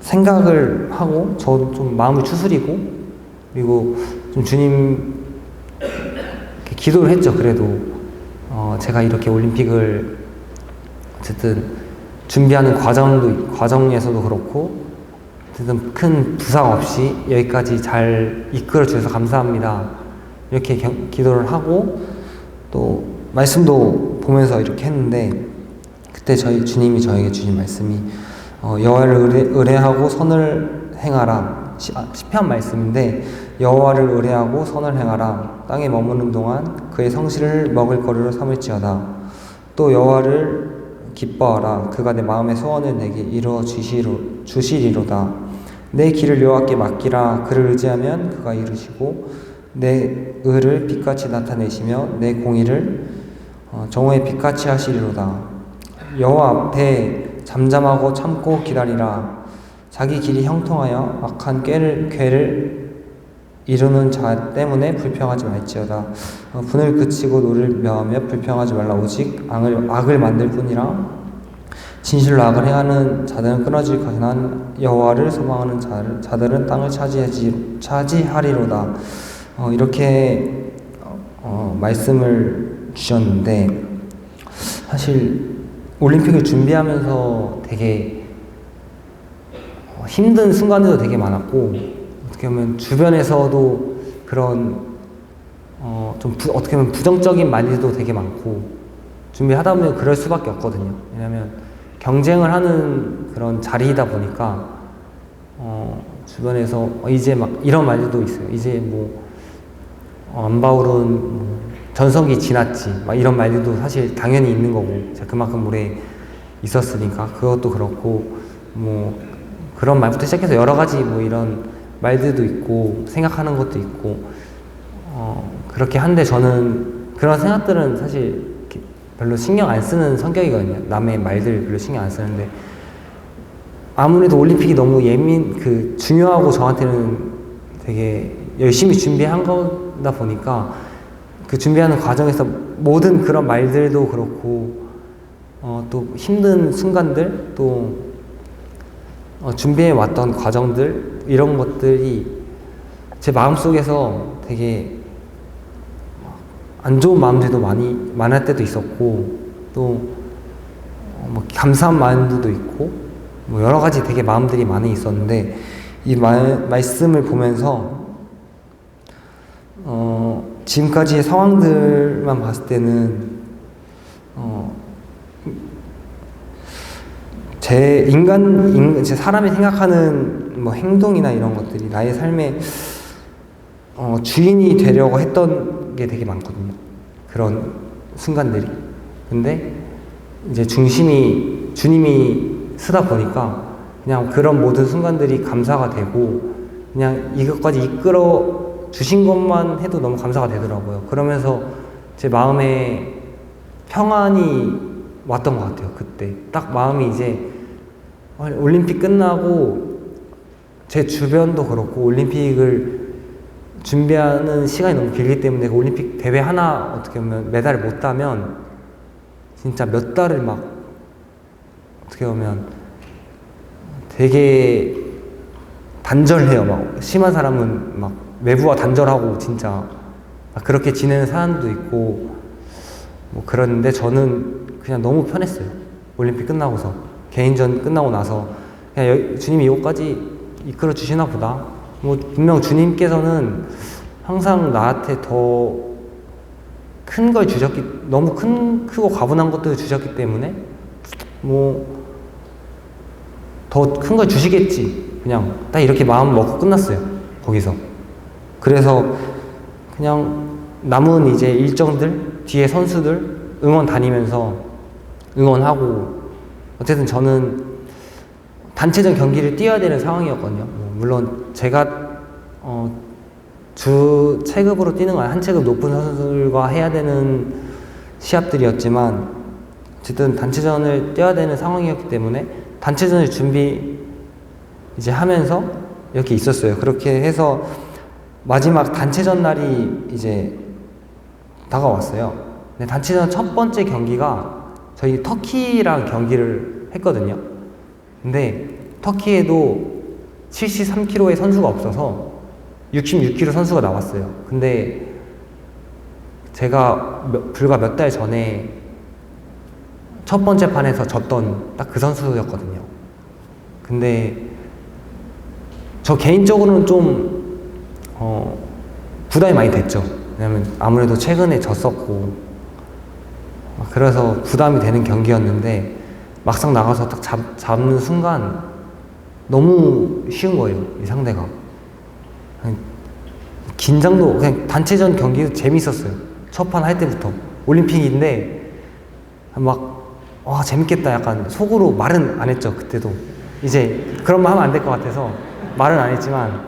생각을 하고, 저 좀 마음을 추스리고, 그리고 좀 주님 기도를 했죠. 그래도 제가 이렇게 올림픽을 어쨌든 준비하는 과정에서도 그렇고, 어쨌든 큰 부상 없이 여기까지 잘 이끌어 주셔서 감사합니다, 이렇게 기도를 하고, 또 말씀도 보면서 이렇게 했는데 그때 저희 주님이 저에게 주신 말씀이 여호와를 의뢰하고 선을 행하라. 시편 말씀인데 여호와를 의뢰하고 선을 행하라. 땅에 머무는 동안 그의 성실을 먹을 거리로 삼을지어다. 또 여호와를 기뻐하라. 그가 내 마음의 소원을 내게 이루어 주시리로다. 내 길을 여호와께 맡기라. 그를 의지하면 그가 이루시고 내 의를 빛같이 나타내시며 내 공의를 정오의 빛같이 하시리로다. 여호와 앞에 잠잠하고 참고 기다리라. 자기 길이 형통하여 악한 꾀를 이루는 자 때문에 불평하지 말지어다. 분을 그치고 노를 멸하며 불평하지 말라. 오직 악을 만들 뿐이라. 진실로 악을 행하는 자들은 끊어질 것이나 여호와를 소망하는 자들은 땅을 차지하리로다. 이렇게 말씀을 주셨는데 사실 올림픽을 준비하면서 되게 힘든 순간들도 되게 많았고 어떻게 보면 주변에서도 그런 어떻게 보면 부정적인 말들도 되게 많고 준비하다 보면 그럴 수밖에 없거든요. 왜냐하면 경쟁을 하는 그런 자리이다 보니까 주변에서 이제 막 이런 말들도 있어요. 이제 뭐 안바울은 전성기 지났지 막 이런 말들도 사실 당연히 있는 거고 제가 그만큼 오래 있었으니까 그것도 그렇고 뭐 그런 말부터 시작해서 여러 가지 뭐 이런 말들도 있고 생각하는 것도 있고 그렇게 한데 저는 그런 생각들은 사실 별로 신경 안 쓰는 성격이거든요. 남의 말들 별로 신경 안 쓰는데 아무래도 올림픽이 너무 중요하고 저한테는 되게 열심히 준비한 거다 보니까 그 준비하는 과정에서 모든 그런 말들도 그렇고 또 힘든 순간들 또 준비해 왔던 과정들 이런 것들이 제 마음속에서 되게 안 좋은 마음들도 많을 때도 있었고 또 뭐 감사한 마음도 있고 뭐 여러 가지 되게 마음들이 많이 있었는데 이 말씀을 보면서 지금까지의 상황들만 봤을 때는 제 사람이 생각하는 뭐 행동이나 이런 것들이 나의 삶의 주인이 되려고 했던 게 되게 많거든요. 그런 순간들이. 근데 이제 중심이 주님이 쓰다 보니까 그냥 그런 모든 순간들이 감사가 되고 그냥 이것까지 이끌어 주신 것만 해도 너무 감사가 되더라고요. 그러면서 제 마음에 평안이 왔던 것 같아요. 그때 딱 마음이 이제 올림픽 끝나고 제 주변도 그렇고 올림픽을 준비하는 시간이 너무 길기 때문에 그 올림픽 대회 하나 어떻게 보면 메달을 못 따면 진짜 몇 달을 막 어떻게 보면 되게 단절해요. 막 심한 사람은 막 외부와 단절하고 진짜 그렇게 지내는 사람도 있고 뭐 그러는데 저는 그냥 너무 편했어요. 올림픽 끝나고서 개인전 끝나고 나서 그냥 주님이 이거까지 이끌어 주시나 보다. 뭐 분명 주님께서는 항상 나한테 더 큰 걸 너무 크고 과분한 것들을 주셨기 때문에 뭐 더 큰 걸 주시겠지. 그냥 딱 이렇게 마음 먹고 끝났어요. 거기서. 그래서 그냥 남은 이제 일정들 뒤에 선수들 응원 다니면서 응원하고 어쨌든 저는 단체전 경기를 뛰어야 되는 상황이었거든요. 물론 제가 주 체급으로 뛰는 건 한 체급 높은 선수들과 해야 되는 시합들이었지만 어쨌든 단체전을 뛰어야 되는 상황이었기 때문에 단체전을 준비 이제 하면서 이렇게 있었어요. 그렇게 해서 마지막 단체전 날이 이제 다가왔어요. 근데 단체전 첫 번째 경기가 저희 터키랑 경기를 했거든요. 근데 터키에도 73kg의 선수가 없어서 66kg 선수가 나왔어요. 근데 제가 불과 몇 달 전에 첫 번째 판에서 졌던 딱 그 선수였거든요. 근데 저 개인적으로는 좀 부담이 많이 됐죠. 왜냐면 아무래도 최근에 졌었고 그래서 부담이 되는 경기였는데 막상 나가서 딱 잡는 순간 너무 쉬운 거예요, 이 상대가. 긴장도, 그냥 단체전 경기도 재밌었어요. 첫 판 할 때부터. 올림픽인데, 와, 재밌겠다. 약간 속으로 말은 안 했죠, 그때도. 이제 그런 말 하면 안 될 것 같아서 말은 안 했지만,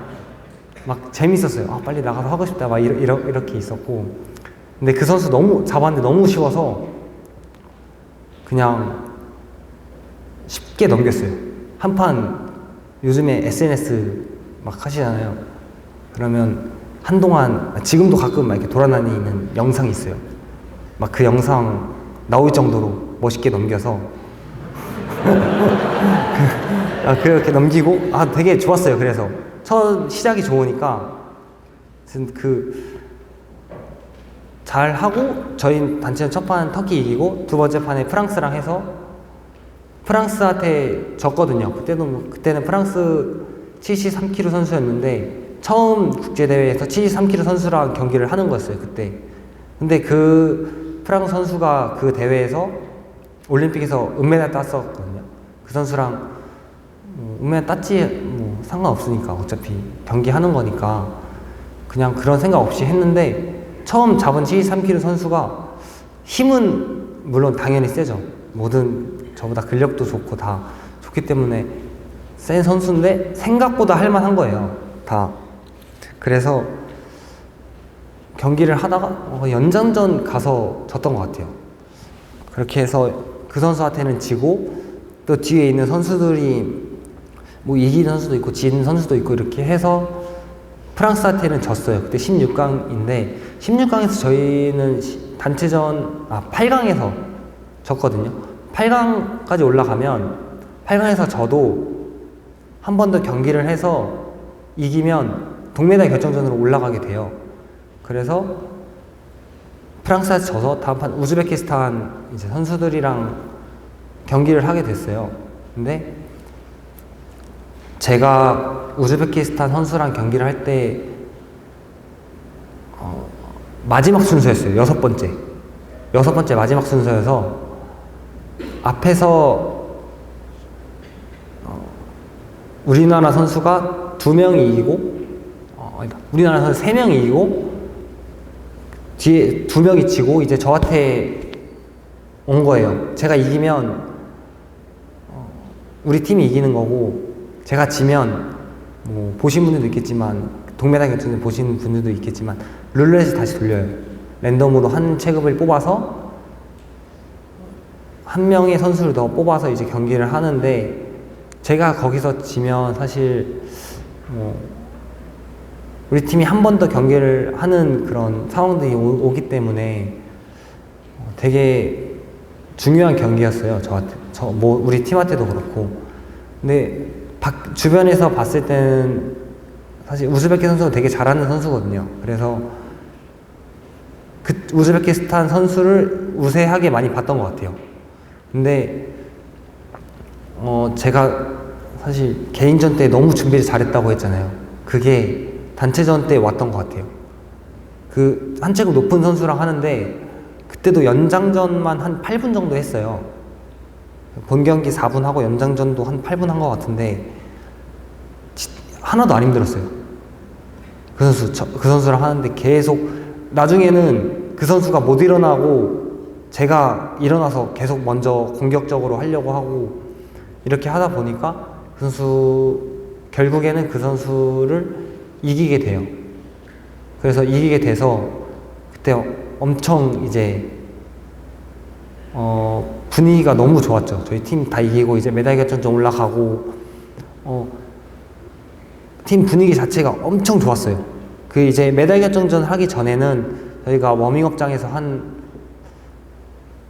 막 재밌었어요. 아, 빨리 나가서 하고 싶다. 막 이렇게 있었고. 근데 그 선수 잡았는데 너무 쉬워서 그냥 쉽게 넘겼어요. 한 판, 요즘에 SNS 막 하시잖아요. 그러면 한동안, 지금도 가끔 막 이렇게 돌아다니는 영상이 있어요. 막 그 영상 나올 정도로 멋있게 넘겨서. 그렇게 넘기고, 되게 좋았어요. 그래서. 첫 시작이 좋으니까, 잘 하고, 저희 단체전 첫 판 터키 이기고, 두 번째 판에 프랑스랑 해서, 프랑스한테 졌거든요. 그때는 프랑스 73kg 선수였는데, 처음 국제대회에서 73kg 선수랑 경기를 하는 거였어요, 그때. 근데 그 프랑스 선수가 그 대회에서 올림픽에서 은메달 땄었거든요. 그 선수랑 은메달 땄지 뭐 상관없으니까 어차피 경기하는 거니까 그냥 그런 생각 없이 했는데 처음 잡은 73kg 선수가 힘은 물론 당연히 세죠. 모든 저보다 근력도 좋고 다 좋기 때문에 센 선수인데 생각보다 할만한 거예요, 다. 그래서 경기를 하다가 연장전 가서 졌던 것 같아요. 그렇게 해서 그 선수한테는 지고 또 뒤에 있는 선수들이 뭐 이기는 선수도 있고 지는 선수도 있고 이렇게 해서 프랑스한테는 졌어요. 그때 16강인데 16강에서 저희는 단체전 8강에서 졌거든요. 8강까지 올라가면 8강에서 져도 한 번 더 경기를 해서 이기면 동메달 결정전으로 올라가게 돼요. 그래서 프랑스에서 져서 다음 판 우즈베키스탄 이제 선수들이랑 경기를 하게 됐어요. 근데 제가 우즈베키스탄 선수랑 경기를 할 때 마지막 순서였어요. 여섯 번째 마지막 순서여서 앞에서 우리나라 선수가 2명이 이기고 우리나라 선수 3명이 이기고 뒤에 2명이 지고 이제 저한테 온 거예요. 제가 이기면 우리 팀이 이기는 거고 제가 지면 뭐 보신 분들도 있겠지만 동메달 결정전 보신 분들도 있겠지만 룰렛을 다시 돌려요. 랜덤으로 한 체급을 뽑아서 한 명의 선수를 더 뽑아서 이제 경기를 하는데 제가 거기서 지면 사실 우리 팀이 한 번 더 경기를 하는 그런 상황들이 오기 때문에 되게 중요한 경기였어요. 저한테. 우리 팀한테도 그렇고. 근데 주변에서 봤을 때는 사실 우즈베키 선수가 되게 잘하는 선수거든요. 그래서 그 우즈베키스탄 선수를 우세하게 많이 봤던 것 같아요. 근데 제가 사실 개인전 때 너무 준비를 잘했다고 했잖아요. 그게 단체전 때 왔던 것 같아요. 그 한 체급 높은 선수랑 하는데 그때도 연장전만 한 8분 정도 했어요. 본 경기 4분 하고 연장전도 한 8분 한 것 같은데 하나도 안 힘들었어요. 그 선수랑 하는데 계속 나중에는 그 선수가 못 일어나고 제가 일어나서 계속 먼저 공격적으로 하려고 하고 이렇게 하다 보니까 결국에는 그 선수를 이기게 돼요. 그래서 이기게 돼서 그때 엄청 이제 분위기가 너무 좋았죠. 저희 팀 다 이기고 이제 메달 결정전 올라가고 팀 분위기 자체가 엄청 좋았어요. 그 이제 메달 결정전 하기 전에는 저희가 워밍업장에서 한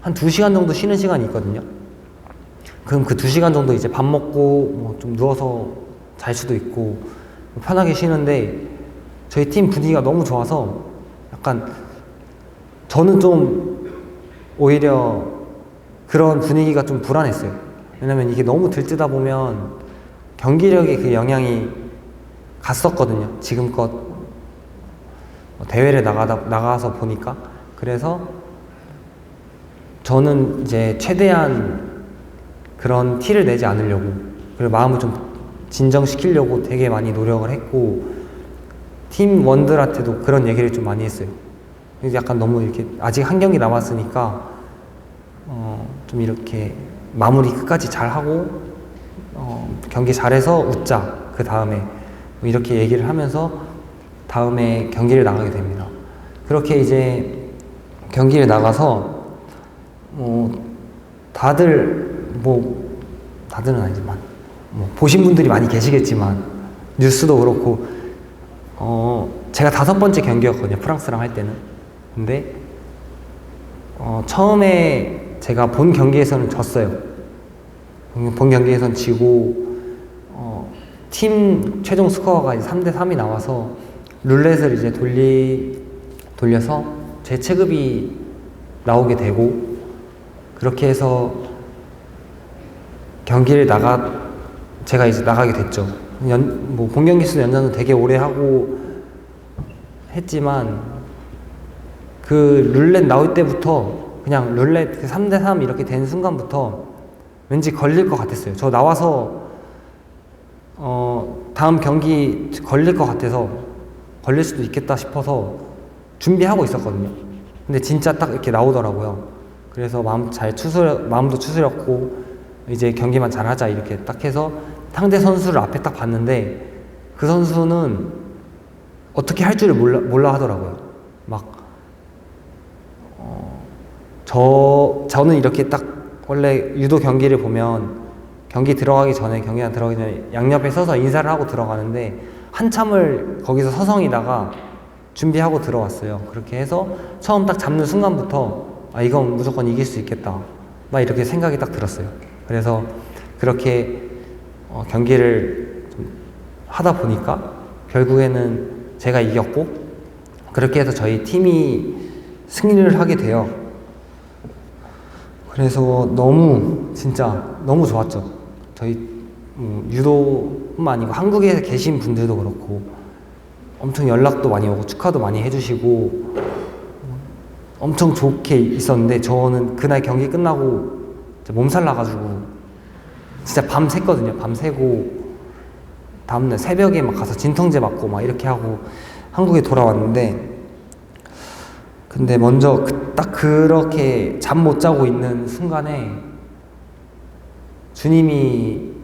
2시간 정도 쉬는 시간이 있거든요. 그럼 그 2시간 정도 이제 밥 먹고 뭐 좀 누워서 잘 수도 있고 편하게 쉬는데 저희 팀 분위기가 너무 좋아서 약간 저는 좀 오히려 그런 분위기가 좀 불안했어요. 왜냐면 이게 너무 들뜨다 보면 경기력에 그 영향이 갔었거든요. 지금껏 대회를 나가서 보니까. 그래서 저는 이제 최대한 그런 티를 내지 않으려고, 그리고 마음을 좀 진정시키려고 되게 많이 노력을 했고, 팀원들한테도 그런 얘기를 좀 많이 했어요. 약간 너무 이렇게 아직 한 경기 남았으니까 좀 이렇게 마무리 끝까지 잘하고 경기 잘해서 웃자. 그 다음에 이렇게 얘기를 하면서 다음에 경기를 나가게 됩니다. 그렇게 이제 경기를 나가서 다들은 아니지만 보신 분들이 많이 계시겠지만 뉴스도 그렇고 제가 5번째 경기였거든요. 프랑스랑 할 때는. 근데 처음에 제가 본 경기에서는 졌어요. 본 경기에서는 지고 팀 최종 스코어가 이제 3대3이 나와서 룰렛을 이제 돌려서 제 체급이 나오게 되고, 그렇게 해서 경기를 제가 이제 나가게 됐죠. 본 경기 수 연장도 되게 오래 하고 했지만, 그 룰렛 나올 때부터 그냥 룰렛 3대3 이렇게 된 순간부터 왠지 걸릴 것 같았어요. 저 나와서 다음 경기 걸릴 것 같아서, 걸릴 수도 있겠다 싶어서 준비하고 있었거든요. 근데 진짜 딱 이렇게 나오더라고요. 그래서 마음도 추스렸고, 이제 경기만 잘하자 이렇게 딱 해서 상대 선수를 앞에 딱 봤는데, 그 선수는 어떻게 할 줄을 몰라 하더라고요. 저는 이렇게 딱, 원래 유도 경기를 보면 경기장 들어가기 전에 양옆에 서서 인사를 하고 들어가는데, 한참을 거기서 서성이다가 준비하고 들어왔어요. 그렇게 해서 처음 딱 잡는 순간부터 이건 무조건 이길 수 있겠다, 이렇게 생각이 딱 들었어요. 그래서 그렇게 경기를 좀 하다 보니까 결국에는 제가 이겼고, 그렇게 해서 저희 팀이 승리를 하게 돼요. 그래서 진짜 너무 좋았죠. 저희 유도뿐만 아니고 한국에 계신 분들도 그렇고 엄청 연락도 많이 오고 축하도 많이 해주시고 엄청 좋게 있었는데, 저는 그날 경기 끝나고 몸살 나가지고 진짜 밤 샜거든요. 밤 새고 다음날 새벽에 가서 진통제 맞고 이렇게 하고 한국에 돌아왔는데, 근데 먼저 딱 그렇게 잠 못 자고 있는 순간에 주님이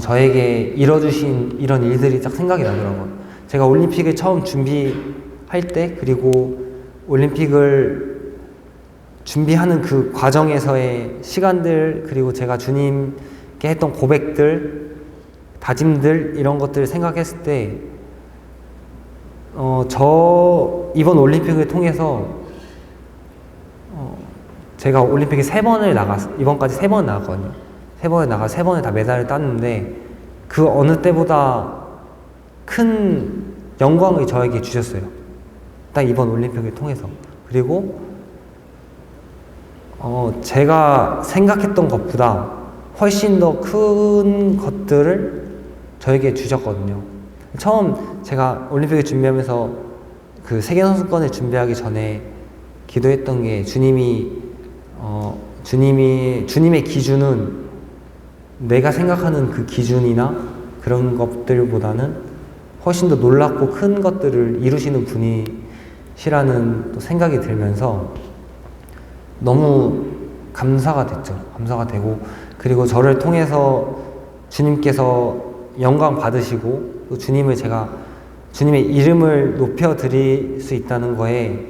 저에게 이뤄주신 이런 일들이 딱 생각이 나더라고요. 제가 올림픽을 처음 준비할 때, 그리고 올림픽을 준비하는 그 과정에서의 시간들, 그리고 제가 주님께 했던 고백들, 다짐들, 이런 것들을 생각했을 때 이번 올림픽을 통해서 제가 올림픽에 이번까지 3번 나갔거든요. 3번에 다 메달을 땄는데, 그 어느 때보다 큰 영광을 저에게 주셨어요. 딱 이번 올림픽을 통해서. 그리고 제가 생각했던 것보다 훨씬 더 큰 것들을 저에게 주셨거든요. 처음 제가 올림픽을 준비하면서 그 세계선수권을 준비하기 전에 기도했던 게, 주님의 기준은 내가 생각하는 그 기준이나 그런 것들보다는 훨씬 더 놀랍고 큰 것들을 이루시는 분이시라는 또 생각이 들면서 너무 감사가 됐죠. 감사가 되고, 그리고 저를 통해서 주님께서 영광 받으시고, 또 주님의 이름을 높여드릴 수 있다는 거에,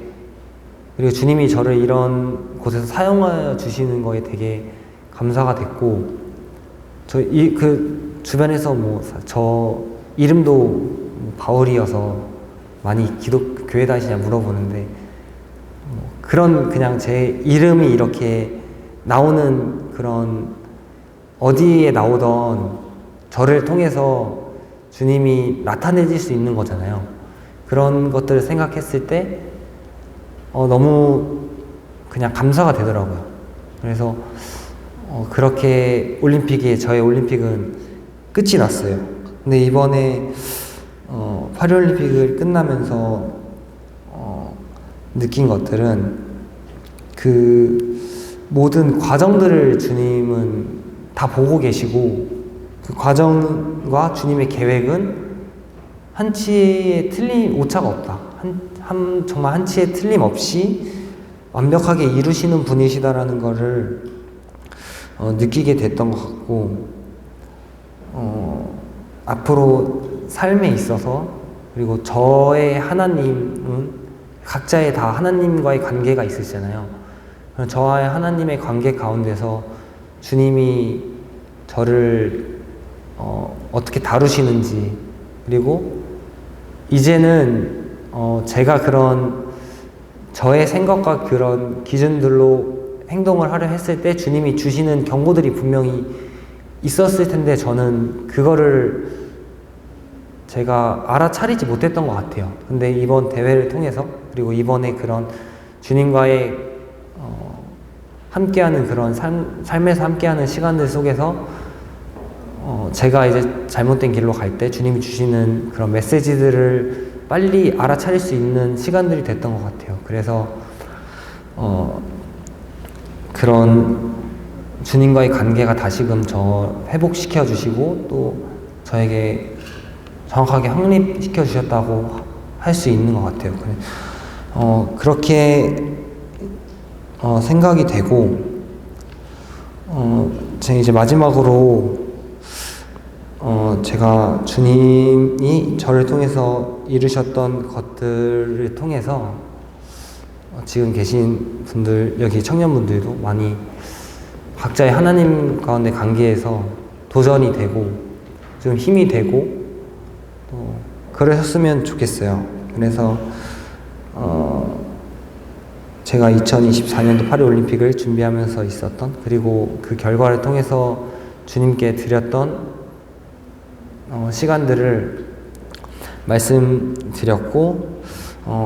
그리고 주님이 저를 이런 곳에서 사용하여 주시는 거에 되게 감사가 됐고, 그 주변에서 저 이름도 바울이어서 많이 교회 다니시냐 물어보는데, 그냥 제 이름이 이렇게 나오는 그런, 어디에 나오던 저를 통해서 주님이 나타내실 수 있는 거잖아요. 그런 것들을 생각했을 때 너무 그냥 감사가 되더라고요. 그래서 그렇게 저의 올림픽은 끝이 났어요. 근데 이번에 파리올림픽을 끝나면서 느낀 것들은, 그 모든 과정들을 주님은 다 보고 계시고 그 과정과 주님의 계획은 한치의 오차가 없다. 정말 한치의 틀림 없이 완벽하게 이루시는 분이시다라는 것을 느끼게 됐던 것 같고, 앞으로 삶에 있어서 그리고 저의 하나님은 각자의 다 하나님과의 관계가 있으시잖아요. 저와의 하나님의 관계 가운데서 주님이 저를 어떻게 다루시는지, 그리고 이제는 제가 그런 저의 생각과 그런 기준들로 행동을 하려 했을 때 주님이 주시는 경고들이 분명히 있었을 텐데 저는 그거를 제가 알아차리지 못했던 것 같아요. 근데 이번 대회를 통해서, 그리고 이번에 그런 주님과의 함께하는 그런 삶에서 함께하는 시간들 속에서 제가 이제 잘못된 길로 갈 때 주님이 주시는 그런 메시지들을 빨리 알아차릴 수 있는 시간들이 됐던 것 같아요. 그래서 그런 주님과의 관계가 다시금 저 회복시켜 주시고 또 저에게 정확하게 확립시켜 주셨다고 할 수 있는 것 같아요. 그렇게 생각이 되고, 제가 이제 마지막으로 제가 주님이 저를 통해서 이루셨던 것들을 통해서 지금 계신 분들, 여기 청년분들도 많이 각자의 하나님 가운데 관계에서 도전이 되고 좀 힘이 되고 또 그러셨으면 좋겠어요. 그래서 제가 2024년도 파리올림픽을 준비하면서 있었던, 그리고 그 결과를 통해서 주님께 드렸던 시간들을 말씀드렸고,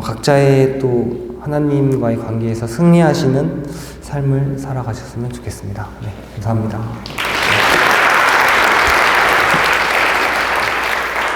각자의 또 하나님과의 관계에서 승리하시는 삶을 살아가셨으면 좋겠습니다. 네, 감사합니다.